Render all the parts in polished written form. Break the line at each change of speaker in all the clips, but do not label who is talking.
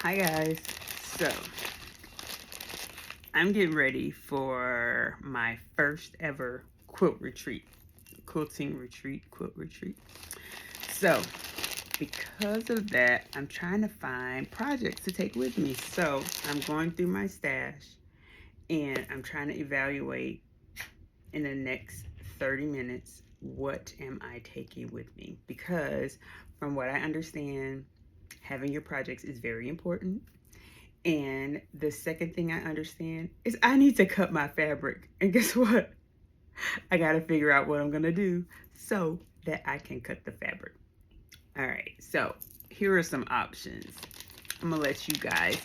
Hi guys. So I'm getting ready for my first ever quilt retreat. So because of that, I'm trying to find projects to take with me. So I'm going through my stash and I'm trying to evaluate in the next 30 minutes what am I taking with me, because from what I understand, having your projects is very important. And the second thing I understand is I need to cut my fabric. And guess what? I got to figure out what I'm going to do so that I can cut the fabric. All right. So here are some options. I'm going to let you guys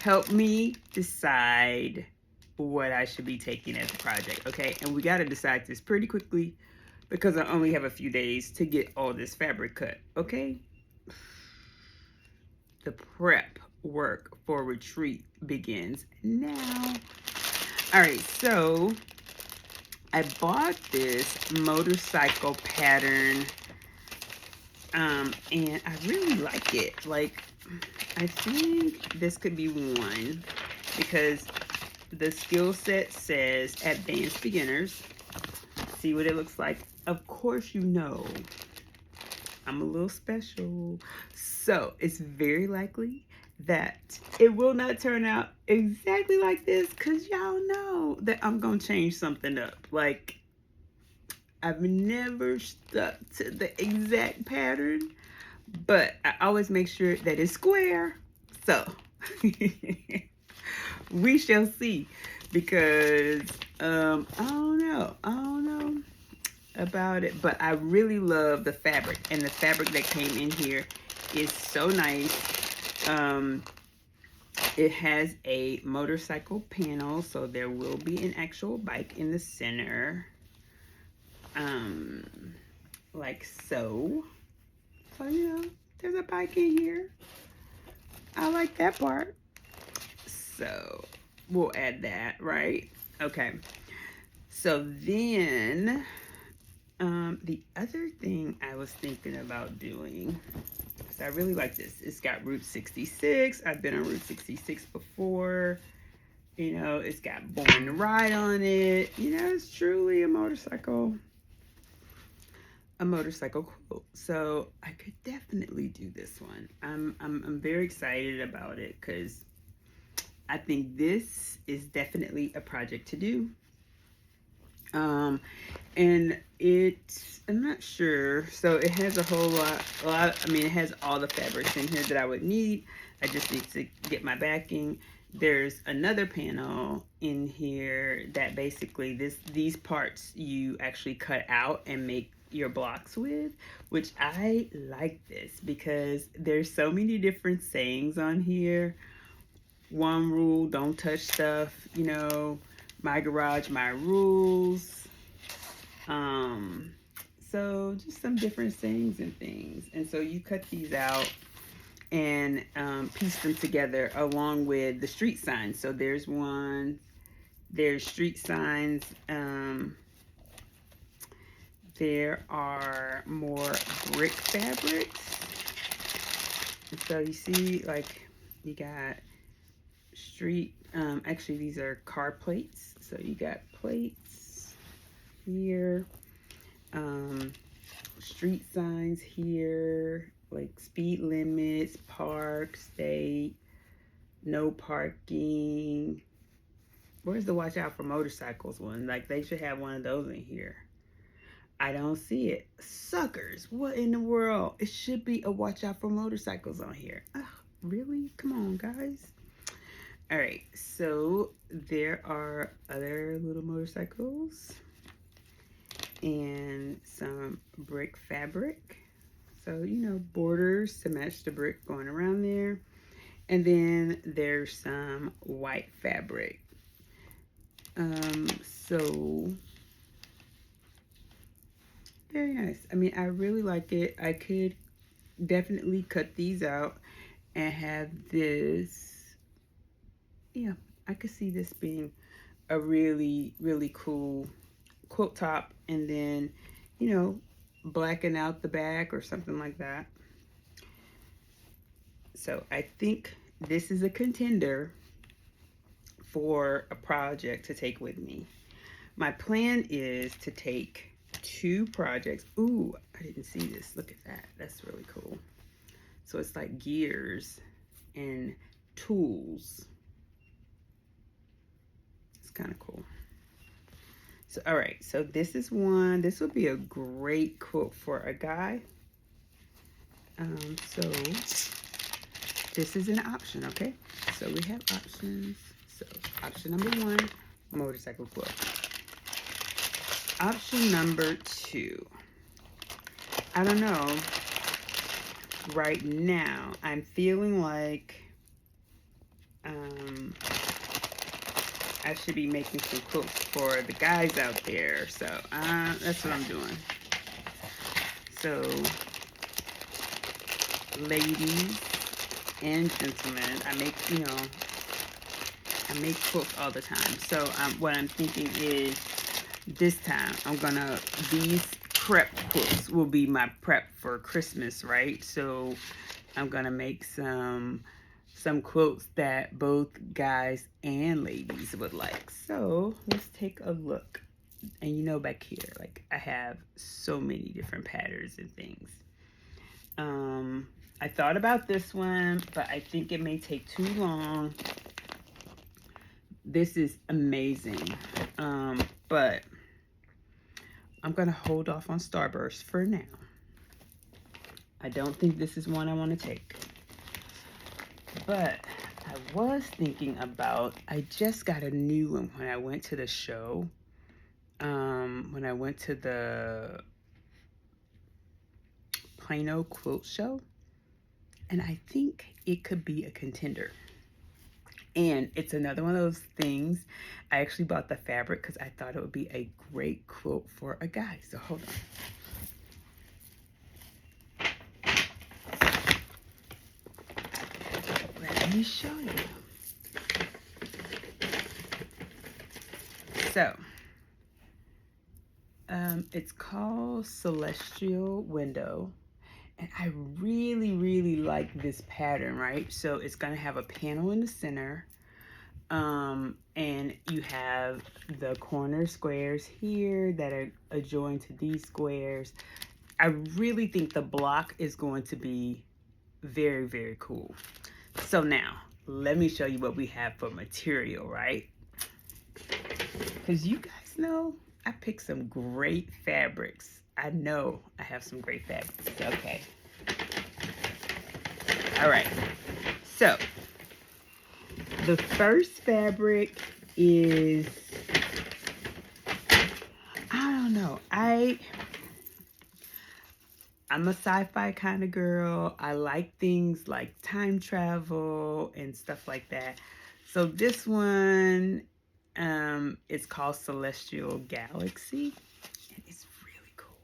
help me decide what I should be taking as a project. Okay. And we got to decide this pretty quickly because I only have a few days to get all this fabric cut. Okay. The prep work for retreat begins now. All right, so I bought this motorcycle pattern, and I really like it. Like, I think this could be one because the skill set says advanced beginners. See what it looks like. Of course, you know I'm a little special. So it's very likely that it will not turn out exactly like this because y'all know that I'm going to change something up. Like, I've never stuck to the exact pattern, but I always make sure that it's square. So we shall see because I don't know about it, but I really love the fabric, and the fabric that came in here is so nice. It has a motorcycle panel, so there will be an actual bike in the center, um, like so. So there's a bike in here. I like that part. So we'll add that, right? Okay. So then, the other thing I was thinking about doing, because I really like this. It's got Route 66. I've been on Route 66 before. It's got Born to Ride on it. It's truly a motorcycle quote. So I could definitely do this one. I'm very excited about it because I think this is definitely a project to do. Um, and I'm not sure. So it has a lot. I mean, it has all the fabrics in here that I would need. I just need to get my backing. There's another panel in here that basically these parts you actually cut out and make your blocks with, which I like this because there's so many different sayings on here. One rule, don't touch stuff, my garage, my rules. Um, so just some different sayings and things. And so you cut these out and piece them together along with the street signs. So there's street signs. There are more brick fabrics. And so you see, like, you got street, actually, these are car plates. So you got plates here, street signs here, like speed limits, park, state, no parking. Where's the watch out for motorcycles one? Like, they should have one of those in here. I don't see it. Suckers, what in the world? It should be a watch out for motorcycles on here. Ugh, really? Come on, guys. All right, so there are other little motorcycles and some brick fabric. So, borders to match the brick going around there. And then there's some white fabric. So very nice. I mean, I really like it. I could definitely cut these out and have this. Yeah, I could see this being a really, really cool quilt top, and then, you know, blacken out the back or something like that. So I think this is a contender for a project to take with me. My plan is to take 2 projects. Ooh, I didn't see this. Look at that. That's really cool. So it's like gears and tools. It's kind of cool. So, all right. So this is one. This would be a great quote for a guy. So this is an option, okay? So we have options. So option number 1, motorcycle quote. Option number 2. I don't know. Right now, I'm feeling like I should be making some quotes for the guys out there. So that's what I'm doing. So, ladies and gentlemen, I make quotes all the time. So what I'm thinking is this time these prep quotes will be my prep for Christmas, right? So I'm gonna make some quotes that both guys and ladies would like. So let's take a look. And back here, like I have so many different patterns and things. I thought about this one, but I think it may take too long. This is amazing. But I'm going to hold off on Starburst for now. I don't think this is one I want to take. But I was thinking about, I just got a new one when I went to the show. When I went to the Plano quilt show. And I think it could be a contender. And it's another one of those things. I actually bought the fabric because I thought it would be a great quilt for a guy. So hold on. Let me show you. So, it's called Celestial Window. And I really, really like this pattern, right? So it's going to have a panel in the center. And you have the corner squares here that are adjoined to these squares. I really think the block is going to be very, very cool. So now, let me show you what we have for material, right? Because you guys know I picked some great fabrics. I know I have some great fabrics. Okay. All right. So, the first fabric is, I don't know. I'm a sci-fi kind of girl. I like things like time travel and stuff like that. So this one is called Celestial Galaxy. And it's really cool.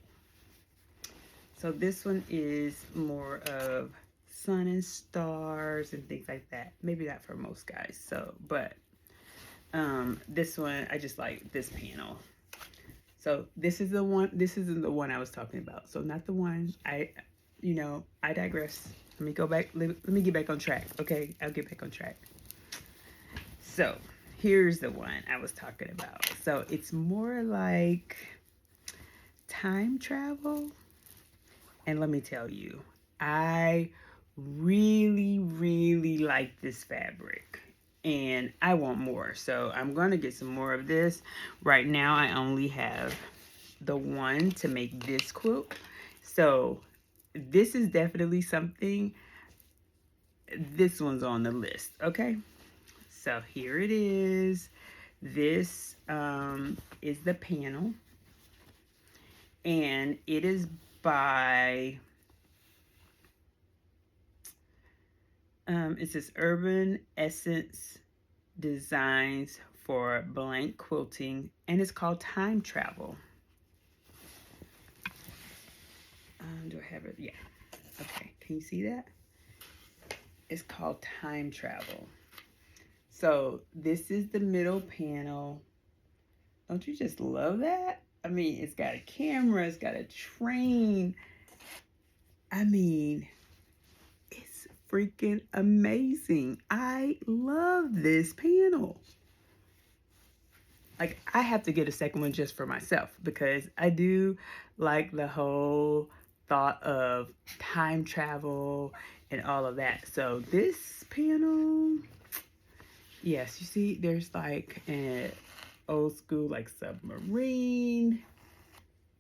So this one is more of sun and stars and things like that. Maybe not for most guys. So, but this one, I just like this panel. So this is the one. This isn't the one I was talking about. So not the one. I digress. Let me go back. Let me get back on track. Okay, I'll get back on track. So here's the one I was talking about. So it's more like time travel. And let me tell you, I really, really like this fabric. And I want more. So I'm going to get some more of this. Right now, I only have the one to make this quilt. So this is definitely something. This one's on the list. Okay. So here it is. This is the panel. And it is by... it says Urban Essence Designs for Blank Quilting, and it's called Time Travel. Do I have it? Yeah. Okay. Can you see that? It's called Time Travel. So this is the middle panel. Don't you just love that? I mean, it's got a camera. It's got a train. I mean, it's freaking amazing. I love this panel. Like, I have to get a second one just for myself because I do like the whole thought of time travel and all of that. So this panel, yes, you see there's like an old school like submarine.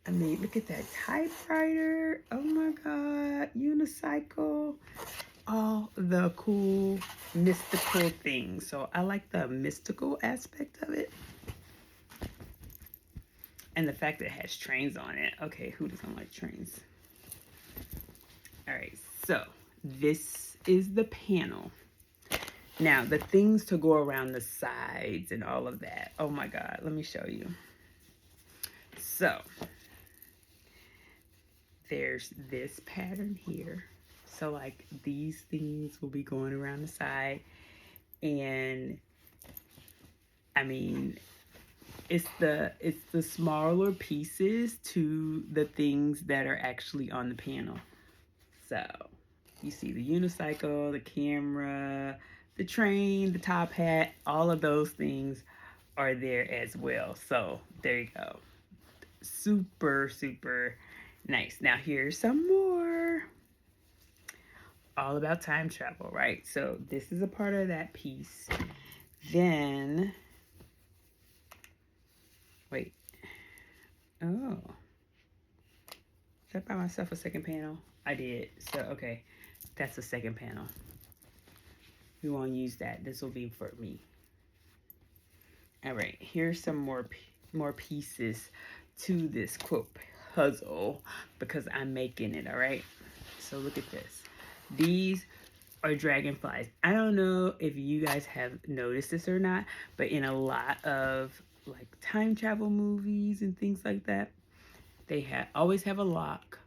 I mean, look at that typewriter. Oh my God, unicycle. All the cool mystical things. So I like the mystical aspect of it. And the fact that it has trains on it. Okay, who doesn't like trains? All right, so this is the panel. Now, the things to go around the sides and all of that. Oh my God, let me show you. So, there's this pattern here. So, like, these things will be going around the side. And, I mean, it's the smaller pieces to the things that are actually on the panel. So you see the unicycle, the camera, the train, the top hat, all of those things are there as well. So there you go. Super, super nice. Now here's some more. All about time travel, right? So this is a part of that piece. Then wait. Oh. Did I buy myself a second panel? I did. So, okay. That's the second panel. We won't use that. This will be for me. All right. Here's some more pieces to this quote puzzle because I'm making it, all right? So, look at this. These are dragonflies. I don't know if you guys have noticed this or not, but in a lot of like time travel movies and things like that, they always have a lock,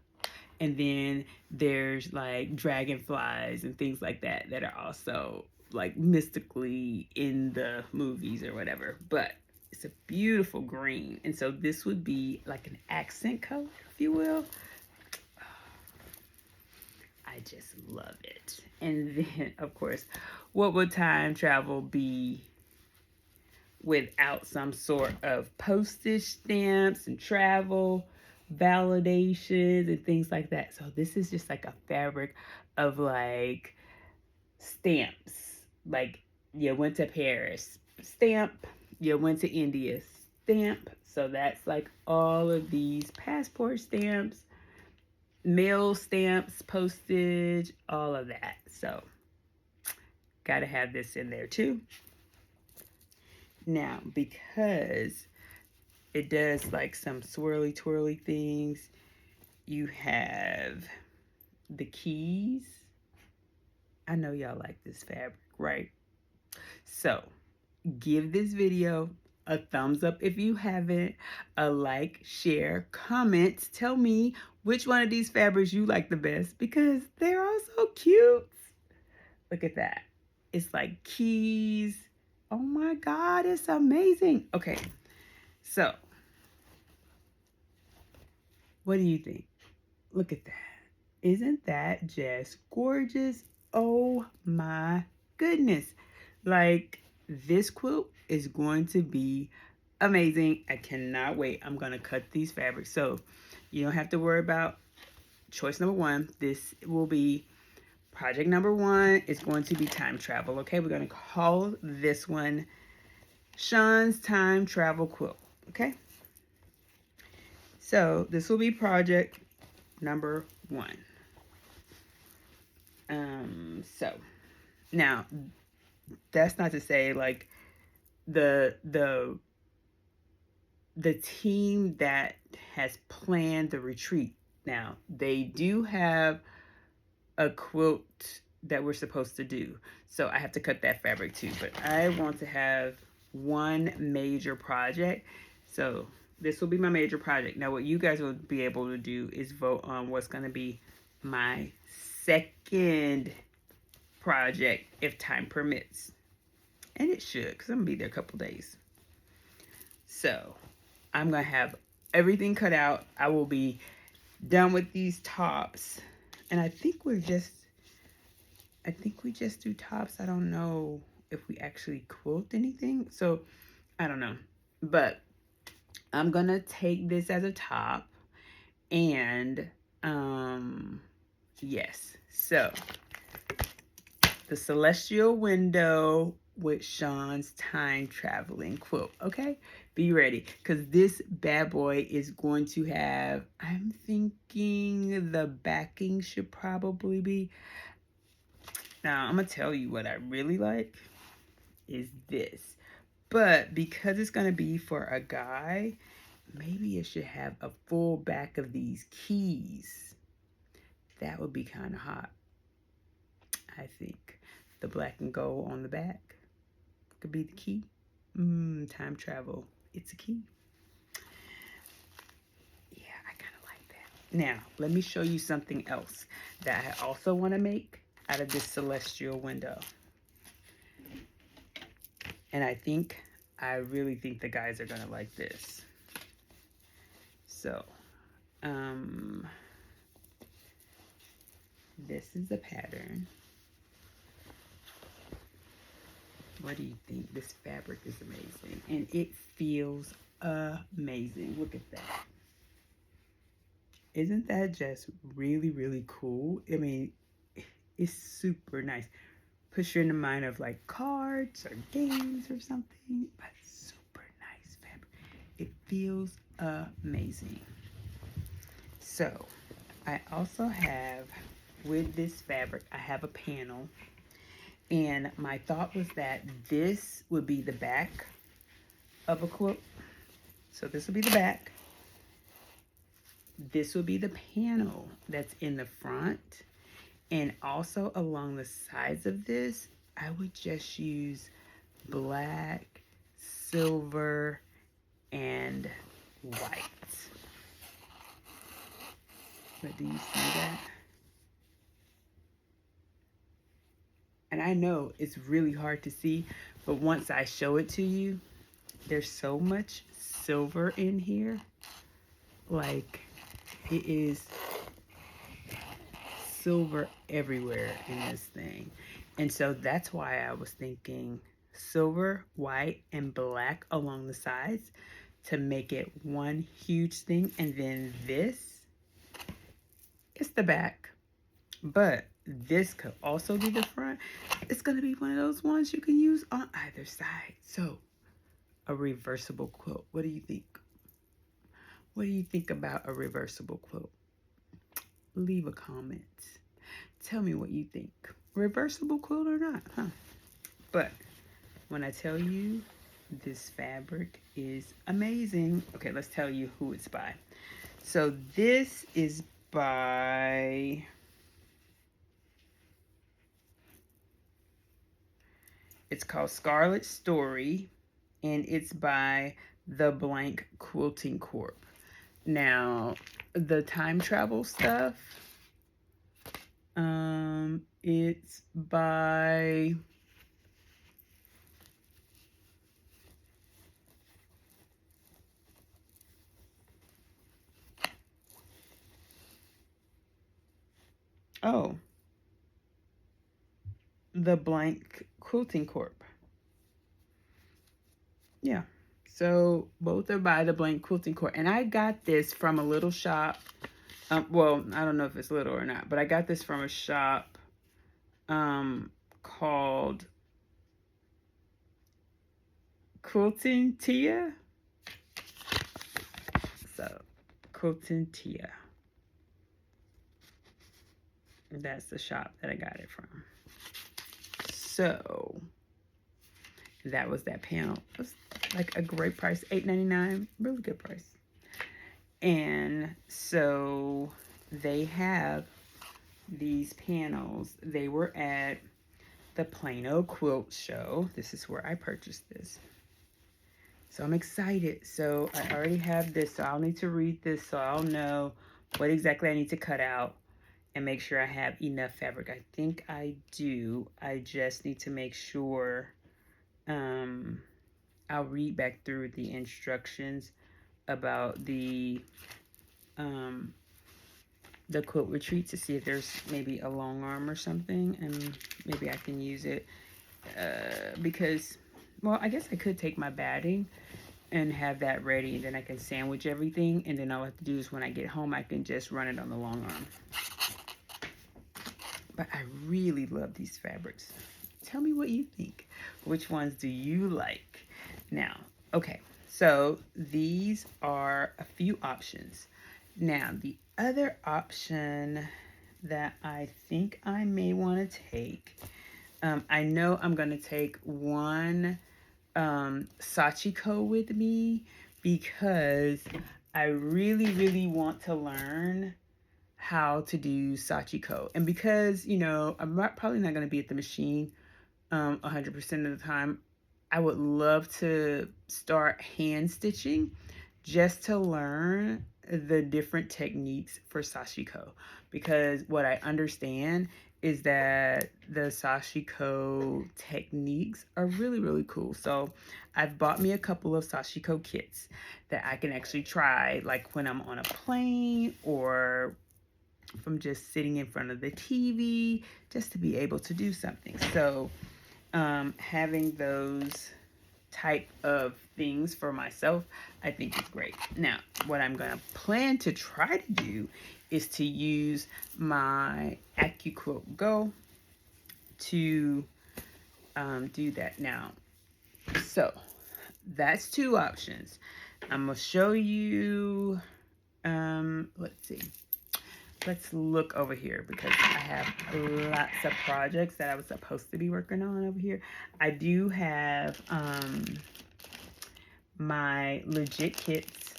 and then there's like dragonflies and things like that that are also like mystically in the movies or whatever. But it's a beautiful green, and so this would be like an accent color, if you will. I just love it. And then, of course, what would time travel be without some sort of postage stamps and travel validations and things like that? So this is just like a fabric of like stamps. Like you went to Paris, stamp. You went to India, stamp. So that's like all of these passport stamps, mail stamps, postage, all of that. So gotta have this in there too. Now, because it does like some swirly twirly things, you have the keys. I know y'all like this fabric, right? So give this video a thumbs up if you haven't, a like, share, comment. Tell me which one of these fabrics you like the best because they're all so cute. Look at that. It's like keys. Oh my God, it's amazing. Okay, so what do you think? Look at that. Isn't that just gorgeous? Oh my goodness. Like, this quilt is going to be amazing. I cannot wait. I'm going to cut these fabrics. So you don't have to worry about choice number one. This will be project number one. It's going to be time travel. Okay, we're going to call this one Sean's Time Travel Quilt. Okay. So this will be project number one. So now that's not to say like the team that has planned the retreat. Now they do have a quilt that we're supposed to do. So I have to cut that fabric too, but I want to have one major project. So this will be my major project. Now what you guys will be able to do is vote on what's going to be my second project if time permits. And it should, because I'm going to be there a couple days. So I'm going to have everything cut out. I will be done with these tops. And I think we're just I think we just do tops. I don't know if we actually quilt anything. So I don't know. But I'm gonna take this as a top. And yes. So the celestial window with Sean's time traveling quilt. Okay, be ready, because this bad boy is going to have, I'm thinking the backing should probably be, now I'm gonna tell you what I really like is this, but because it's gonna be for a guy, maybe it should have a full back of these keys. That would be kind of hot. I think the black and gold on the back could be the key. Time travel, it's a key. Yeah, I kind of like that. Now, let me show you something else that I also want to make out of this celestial window. And I really think the guys are going to like this. So, this is the pattern. What do you think? This fabric is amazing. And it feels amazing. Look at that. Isn't that just really, really cool? I mean, it's super nice. Puts you in the mind of like cards or games or something. But super nice fabric. It feels amazing. So, I also have, with this fabric, I have a panel. And my thought was that this would be the back of a quilt. So this would be the back. This would be the panel that's in the front. And also along the sides of this, I would just use black, silver, and white. But do you see that? And I know it's really hard to see, but once I show it to you, there's so much silver in here. Like, it is silver everywhere in this thing. And so that's why I was thinking silver, white, and black along the sides to make it one huge thing. And then this is the back. But this could also be the front. It's going to be one of those ones you can use on either side. So, a reversible quilt. What do you think? What do you think about a reversible quilt? Leave a comment. Tell me what you think. Reversible quilt or not, huh? But when I tell you this fabric is amazing. Okay, let's tell you who it's by. So this is by it's called Scarlet Story, and it's by The Blank Quilting Corp. Now, the time travel stuff, it's by The Blank Quilting Corp. Yeah. So both are by The Blank Quilting Corp. And I got this from a little shop. Well, I don't know if it's little or not, but I got this from a shop called Quilting Tia. So, Quilting Tia. That's the shop that I got it from. So, that was that panel. It was like a great price, $8.99, really good price. And so they have these panels. They were at the Plano Quilt Show. This is where I purchased this. So I'm excited. So I already have this, so I'll need to read this so I'll know what exactly I need to cut out and make sure I have enough fabric. I think I do. I just need to make sure. I'll read back through the instructions about the the quilt retreat to see if there's maybe a long arm or something, and maybe I can use it because, well, I guess I could take my batting and have that ready, and then I can sandwich everything, and then all I have to do is when I get home I can just run it on the long arm. But I really love these fabrics. Tell me what you think. Which ones do you like? Now, okay, so these are a few options. Now, the other option that I think I may want to take, I know I'm going to take one Sachiko with me because I really, really want to learn how to do Sachiko. And because, I'm probably not going to be at the machine 100% of the time, I would love to start hand stitching just to learn the different techniques for sashiko, because what I understand is that the sashiko techniques are really, really cool. So I've bought me a couple of sashiko kits that I can actually try, like when I'm on a plane or from just sitting in front of the TV, just to be able to do something. So having those type of things for myself, I think is great. Now, what I'm going to plan to try to do is to use my AccuQuilt Go to do that. Now, so that's two options. I'm going to show you, let's see. Let's look over here because I have lots of projects that I was supposed to be working on over here. I do have my legit kits,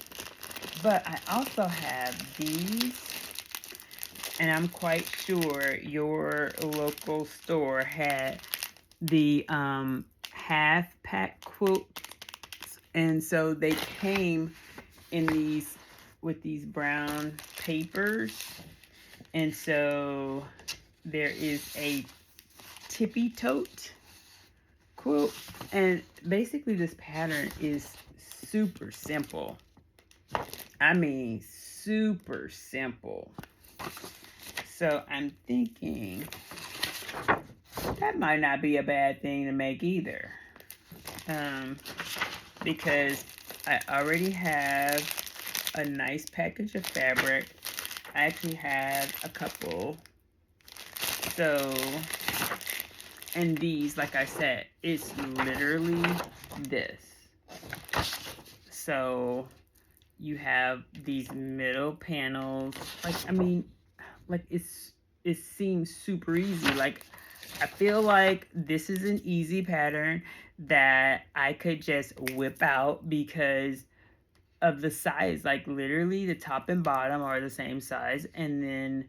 but I also have these, and I'm quite sure your local store had the half pack quilts, and so they came in these with these brown papers. And so there is a tippy tote quilt, and basically this pattern is super simple. I mean, super simple. So I'm thinking that might not be a bad thing to make either, because I already have a nice package of fabric. I actually have a couple. So, and these, like I said, it's literally this. So you have these middle panels. It seems super easy. Like, I feel like this is an easy pattern that I could just whip out because of the size. Like, literally the top and bottom are the same size, and then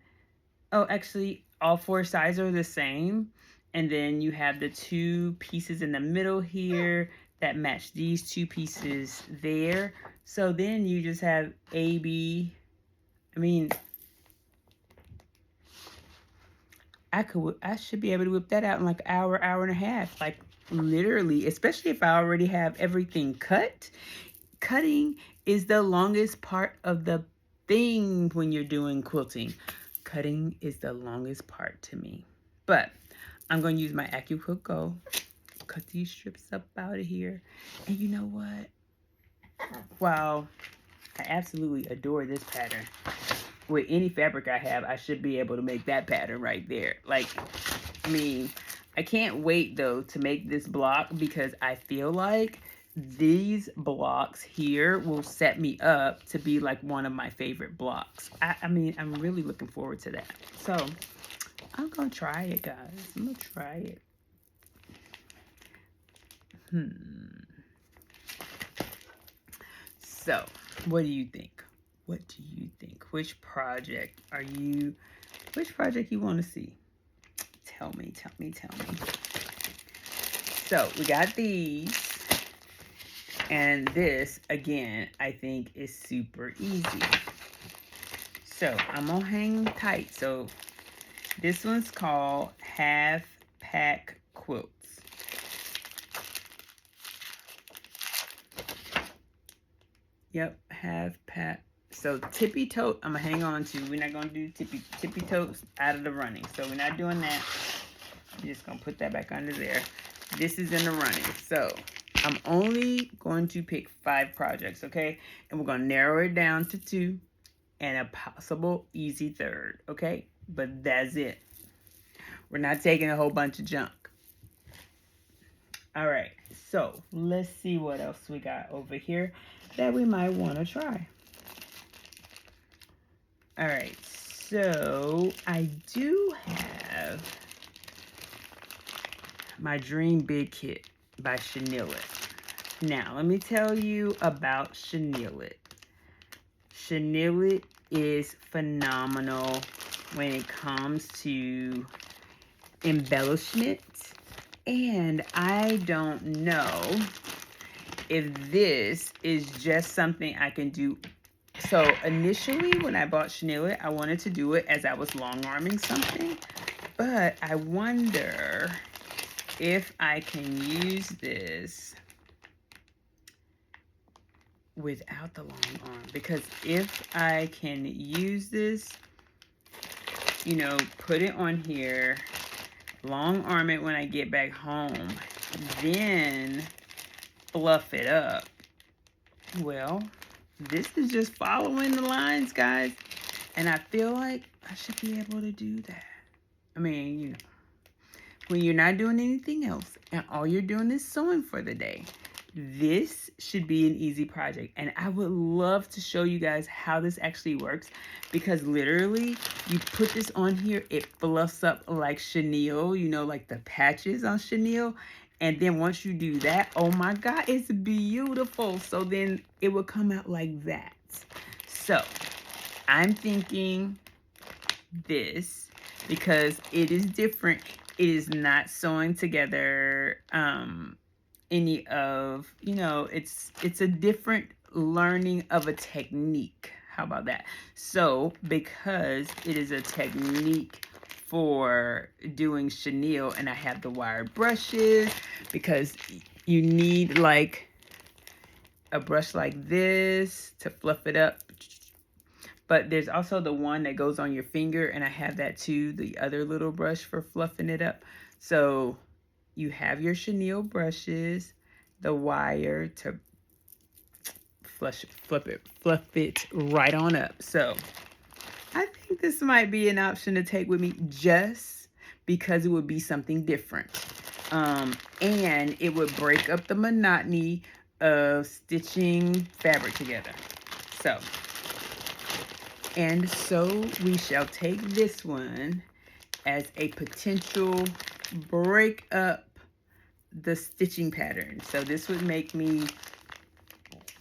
actually all four sides are the same, and then you have the two pieces in the middle here that match these two pieces there. So then you just have AB. I mean, I should be able to whip that out in like an hour and a half, like literally, especially if I already have everything cut. Cutting is the longest part of the thing when you're doing quilting. Cutting is the longest part to me. But I'm going to use my AccuQuilt Go. Cut these strips up out of here. And you know what? Wow. I absolutely adore this pattern. With any fabric I have, I should be able to make that pattern right there. Like, I mean, I can't wait though to make this block because I feel like these blocks here will set me up to be like one of my favorite blocks. I mean, I'm really looking forward to that. So I'm gonna try it, guys. I'm gonna try it. So what do you think? What do you think? Which project you want to see? Tell me. So we got these. And this, again, I think is super easy. So I'm going to hang tight. So this one's called Half Pack Quilts. Yep, half pack. So tippy toe, I'm gonna hang on to. We're not gonna do tippy toes out of the running. So we're not doing that. I'm just gonna put that back under there. This is in the running. So I'm only going to pick 5 projects, okay? And we're gonna narrow it down to 2 and a possible easy third, okay? But that's it. We're not taking a whole bunch of junk. All right, so let's see what else we got over here that we might want to try. All right, so I do have my Dream Big Kit by Chenille It. Now, let me tell you about Chenille It. Chenille It is phenomenal when it comes to embellishment. And I don't know if this is just something I can do. So initially when I bought Chenille It, I wanted to do it as I was long arming something. But I wonder if I can use this without the long arm. Because if I can use this, you know, put it on here, long arm it when I get back home, then fluff it up. Well, this is just following the lines, guys. And I feel like I should be able to do that. I mean, you know, when you're not doing anything else and all you're doing is sewing for the day, this should be an easy project. And I would love to show you guys how this actually works, because literally you put this on here, it fluffs up like chenille, you know, like the patches on chenille. And then once you do that, oh my God, it's beautiful. So then it will come out like that. So I'm thinking this, because it is different. It is not sewing together any of, you know, it's a different learning of a technique. How about that? So because it is a technique for doing chenille, and I have the wired brushes, because you need like a brush like this to fluff it up. But there's also the one that goes on your finger, and I have that too, the other little brush for fluffing it up. So you have your chenille brushes, the wire to fluff it right on up. So I think this might be an option to take with me, just because it would be something different. And it would break up the monotony of stitching fabric together. So we shall take this one as a potential break up the stitching pattern. So this would make me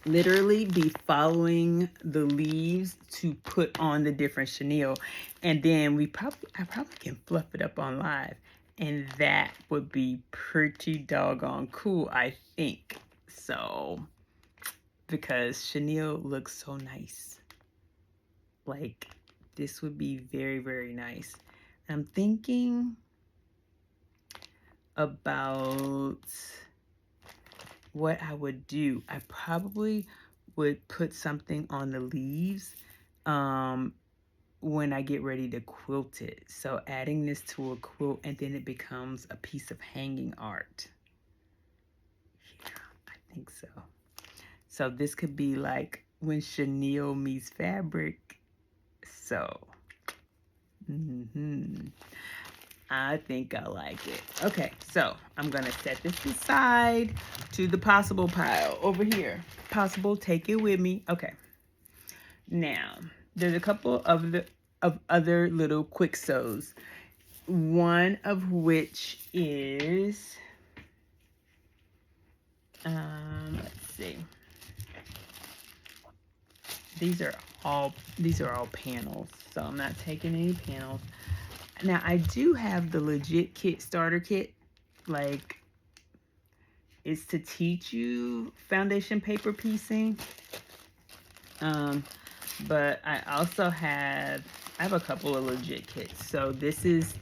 literally be following the leaves to put on the different chenille. And then I probably can fluff it up on live. And that would be pretty doggone cool, I think. So, because chenille looks so nice. Like, this would be very, very nice. I'm thinking about what I would do. I probably would put something on the leaves when I get ready to quilt it. So adding this to a quilt, and then it becomes a piece of hanging art. Yeah, I think so. So this could be like when chenille meets fabric. So, I think I like it. Okay, so I'm gonna set this aside to the possible pile over here. Possible, take it with me. Okay. Now, there's a couple of other little quick sews. One of which is, let's see. These are all panels, so I'm not taking any panels. Now, I do have the legit kit, starter kit, like, it's to teach you foundation paper piecing. But I also have a couple of legit kits. So this is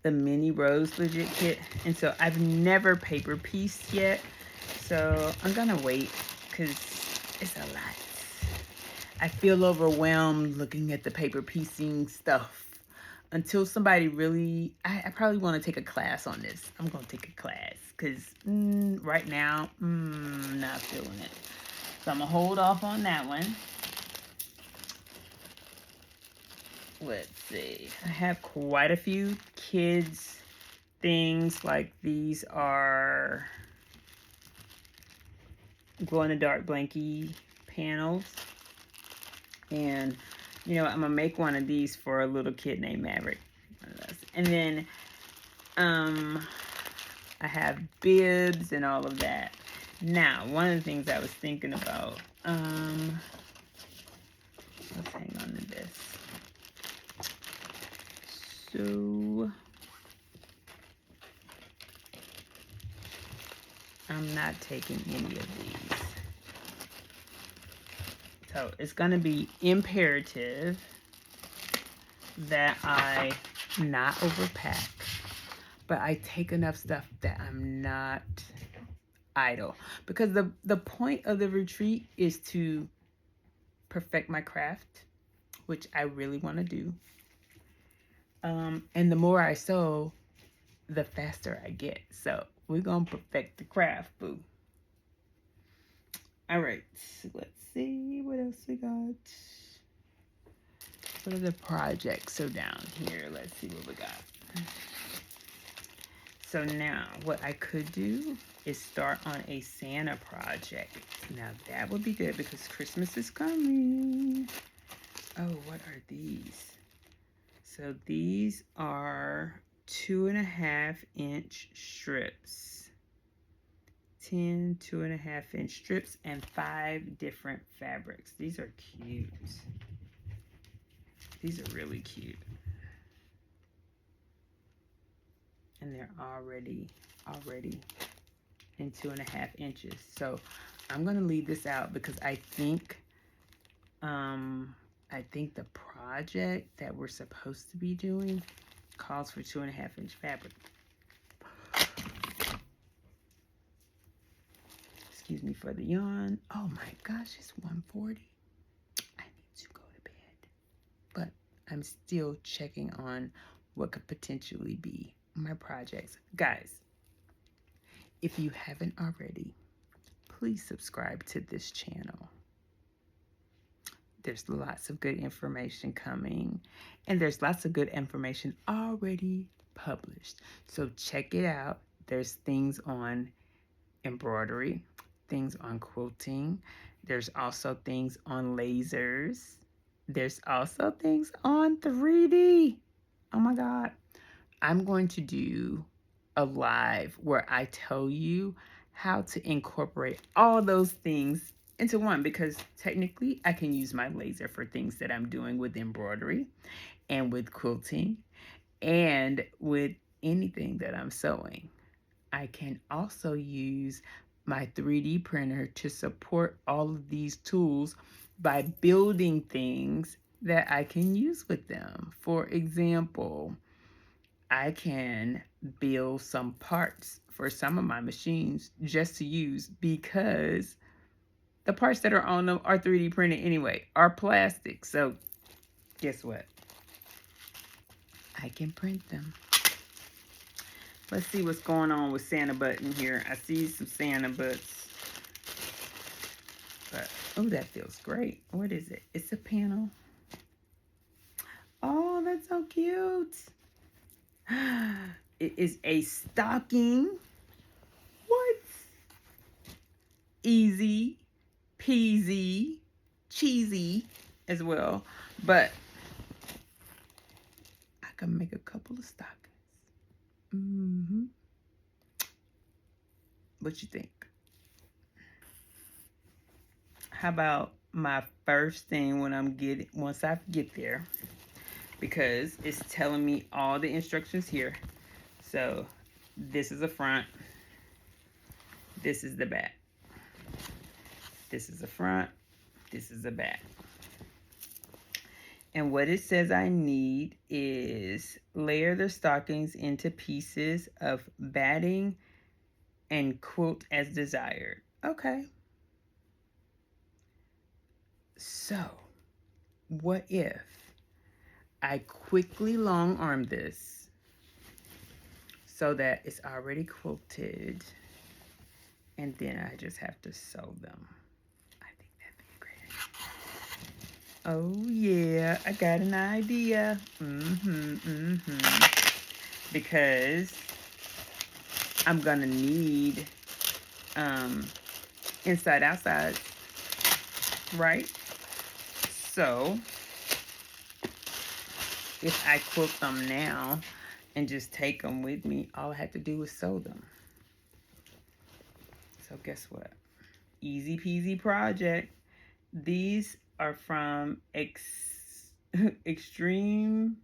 the mini rose legit kit, and so I've never paper pieced yet. So I'm gonna wait, because it's a lot. I feel overwhelmed looking at the paper piecing stuff until somebody really, I probably want to take a class on this. I'm going to take a class because right now, not feeling it. So I'm going to hold off on that one. Let's see. I have quite a few kids things. Like these are glow-in-the-dark blankie panels. And, you know, I'm going to make one of these for a little kid named Maverick. And then I have bibs and all of that. Now, one of the things I was thinking about, let's hang on to this. So, I'm not taking any of these. So, it's going to be imperative that I not overpack, but I take enough stuff that I'm not idle. Because the point of the retreat is to perfect my craft, which I really want to do. And the more I sew, the faster I get. So we're going to perfect the craft, boo. All right. Let's see what else we got. What are the projects? So down here, let's see what we got. So now what I could do is start on a Santa project. Now that would be good because Christmas is coming. Oh, what are these? So these are 2.5-inch strips. 10 2.5-inch strips and 5 different fabrics. These are cute. These are really cute. And they're already in 2.5 inches. So I'm gonna leave this out because I think the project that we're supposed to be doing calls for 2.5-inch fabric. Excuse me for the yawn. Oh my gosh, it's 1:40. I need to go to bed. But I'm still checking on what could potentially be my projects. Guys, if you haven't already, please subscribe to this channel. There's lots of good information coming, and there's lots of good information already published. So check it out. There's things on embroidery, things on quilting. There's also things on lasers. There's also things on 3D. Oh my God. I'm going to do a live where I tell you how to incorporate all those things into one, because technically I can use my laser for things that I'm doing with embroidery and with quilting and with anything that I'm sewing. I can also use my 3D printer to support all of these tools by building things that I can use with them. For example, I can build some parts for some of my machines just to use because the parts that are on them are 3D printed anyway, are plastic. So guess what? I can print them. Let's see what's going on with Santa button here. I see some Santa butts. But, oh, that feels great. What is it? It's a panel. Oh, that's so cute. It is a stocking. What? Easy peasy, cheesy as well. But I can make a couple of stockings. What you think? How about my first thing once I get there, because it's telling me all the instructions here. So this is the front, this is the back. This is the front, this is the back. And what it says I need is layer the stockings into pieces of batting and quilt as desired. Okay. So what if I quickly long arm this so that it's already quilted, and then I just have to sew them. I think that'd be a great idea. Oh yeah, I got an idea. Because I'm gonna need inside outside, right? So if I quilt them now and just take them with me, all I have to do is sew them. So guess what? Easy peasy project. These are from Extreme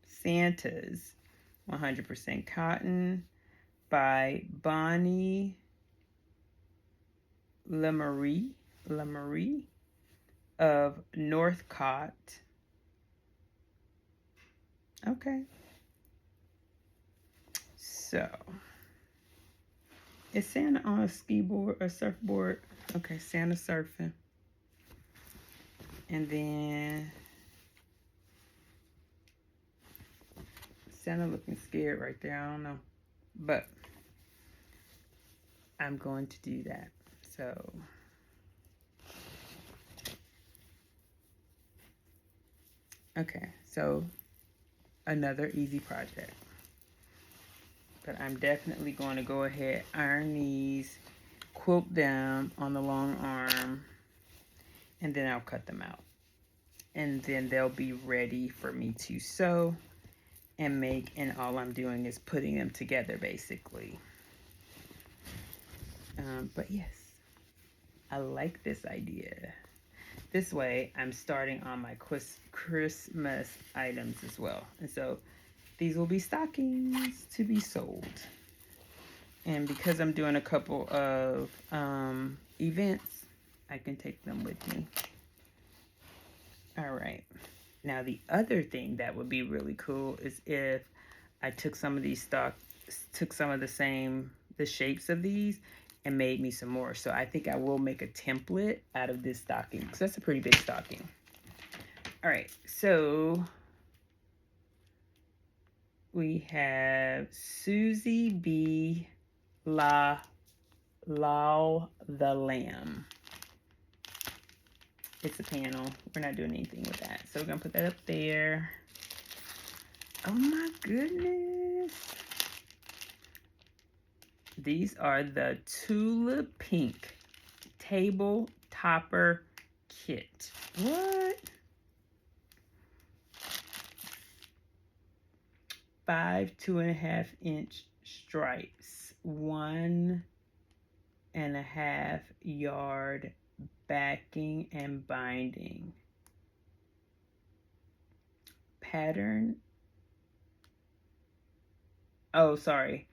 Santas, 100% cotton, by Bonnie Lemery of Northcott. Okay. So, is Santa on a ski board or surfboard? Okay, Santa surfing. And then Santa looking scared right there. I don't know. But I'm going to do that. So okay, so another easy project. But I'm definitely going to go ahead, iron these, quilt them on the long arm, and then I'll cut them out. And then they'll be ready for me to sew and make, and all I'm doing is putting them together basically. But yes, I like this idea. This way I'm starting on my Christmas items as well. And so these will be stockings to be sold. And because I'm doing a couple of events, I can take them with me. All right. Now the other thing that would be really cool is if I took some of these took some of the shapes of these and made me some more. So I think I will make a template out of this stocking because that's a pretty big stocking. All right, so we have Susie B. Lau the Lamb. It's a panel. We're not doing anything with that. So we're gonna put that up there. Oh my goodness. These are the Tula Pink Table Topper Kit. What? 5 2.5-inch stripes, 1.5 yard backing and binding. Pattern. Oh, sorry.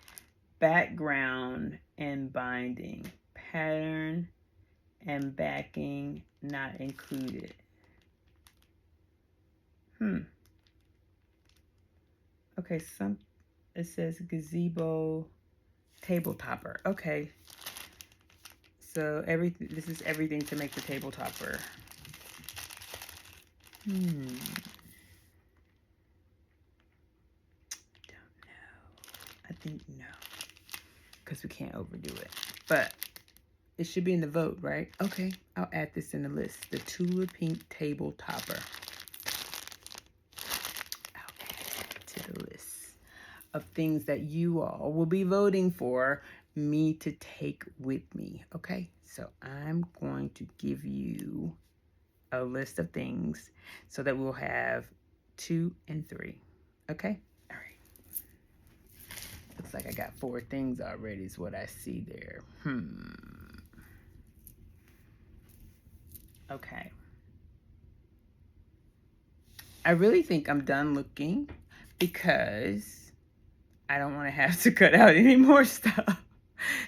Background and binding. Pattern and backing not included. Okay, it says gazebo table topper. Okay. So this is everything to make the table topper. Don't know. I think no. Because we can't overdo it. But it should be in the vote, right? Okay, I'll add this in the list. The Tula Pink Table Topper. I'll add it to the list of things that you all will be voting for me to take with me, okay? So I'm going to give you a list of things so that we'll have 2 and 3, okay? All right. Looks like I got 4 things already is what I see there. Okay. I really think I'm done looking because I don't want to have to cut out any more stuff.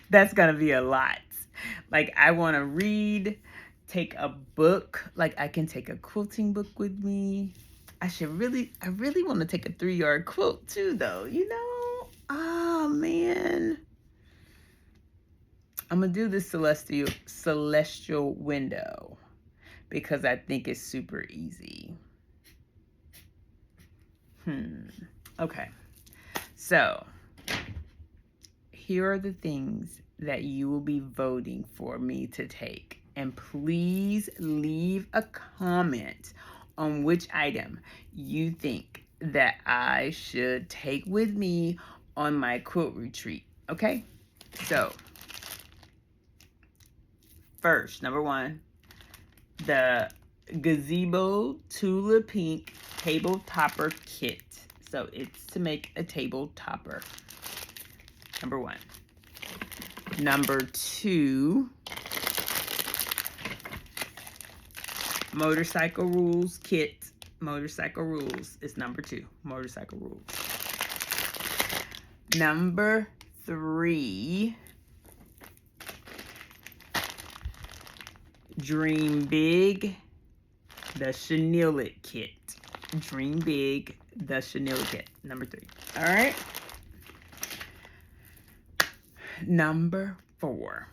That's going to be a lot. Like, I want to read, take a book. Like, I can take a quilting book with me. I really want to take a 3-yard quilt too, though, you know? Oh, man. I'm going to do this celestial window because I think it's super easy. Okay. So, here are the things that you will be voting for me to take. And please leave a comment on which item you think that I should take with me on my quilt retreat. Okay? So, first, number one, the Gazebo Tula Pink Table Topper Kit. So, it's to make a table topper. Number one. Number two, Motorcycle Rules Kit. Motorcycle Rules is number two. Motorcycle Rules. Number three, Dream Big, the Chenille It Kit. Dream Big, the Chenille It Kit. Number three. All right. Number four.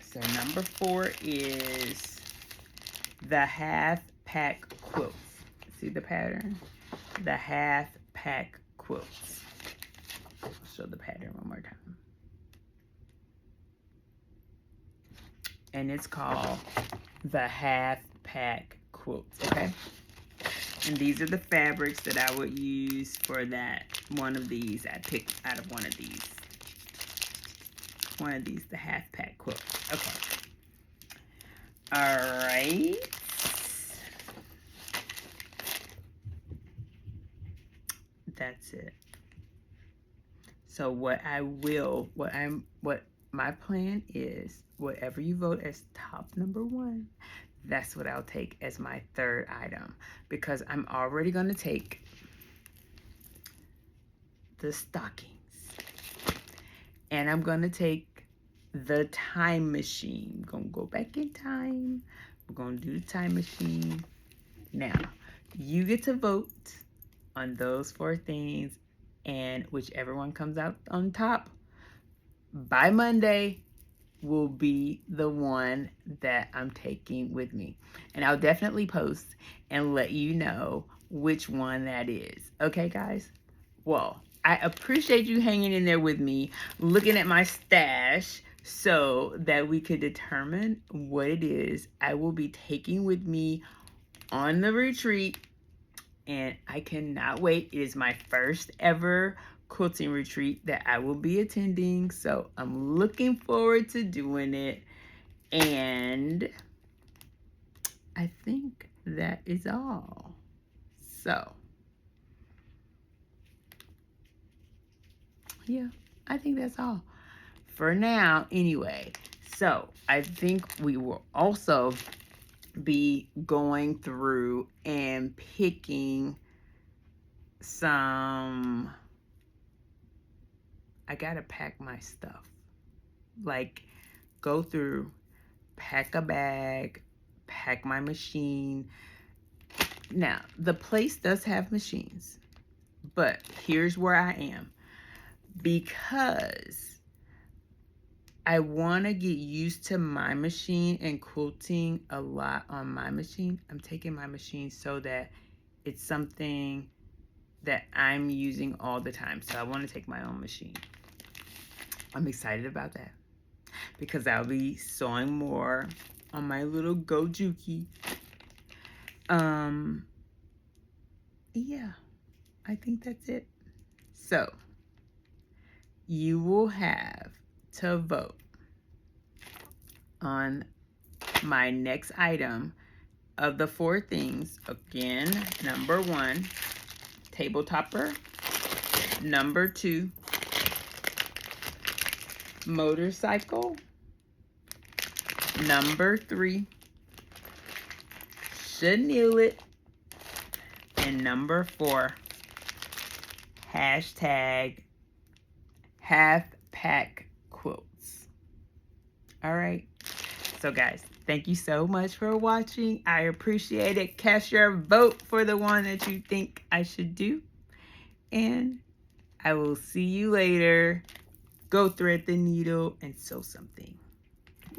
So number four is the half pack quilts. See the pattern? The half pack quilts. I'll show the pattern one more time. And it's called the half pack quilts, okay? And these are the fabrics that I would use for that one of these. I picked out of one of these. One of these, the half pack quilt. Okay. All right. That's it. So what my plan is, whatever you vote as top number one, that's what I'll take as my third item, because I'm already going to take the stockings, and I'm going to take the time machine. I'm going to go back in time. We're going to do the time machine. Now, you get to vote on those four things, and whichever one comes out on top by Monday will be the one that I'm taking with me. And I'll definitely post and let you know which one that is. Okay, guys? Well, I appreciate you hanging in there with me, looking at my stash so that we could determine what it is I will be taking with me on the retreat. And I cannot wait. It is my first ever quilting retreat that I will be attending. So I'm looking forward to doing it. And I think that is all. So, yeah, I think that's all. For now, anyway. So I think we will also be going through and picking some. I gotta pack my stuff. Like, go through, pack a bag, pack my machine. Now, the place does have machines, but here's where I am. Because I want to get used to my machine and quilting a lot on my machine. I'm taking my machine so that it's something that I'm using all the time. So I want to take my own machine. I'm excited about that because I'll be sewing more on my little Gojuki. Yeah, I think that's it. So you will have to vote on my next item of the four things. Again, number one, table topper. Number two, motorcycle. Number three, chenille it. And number four, hashtag half pack quilts. All right. So guys, thank you so much for watching. I appreciate it. Cast your vote for the one that you think I should do. And I will see you later. Go thread the needle and sew something.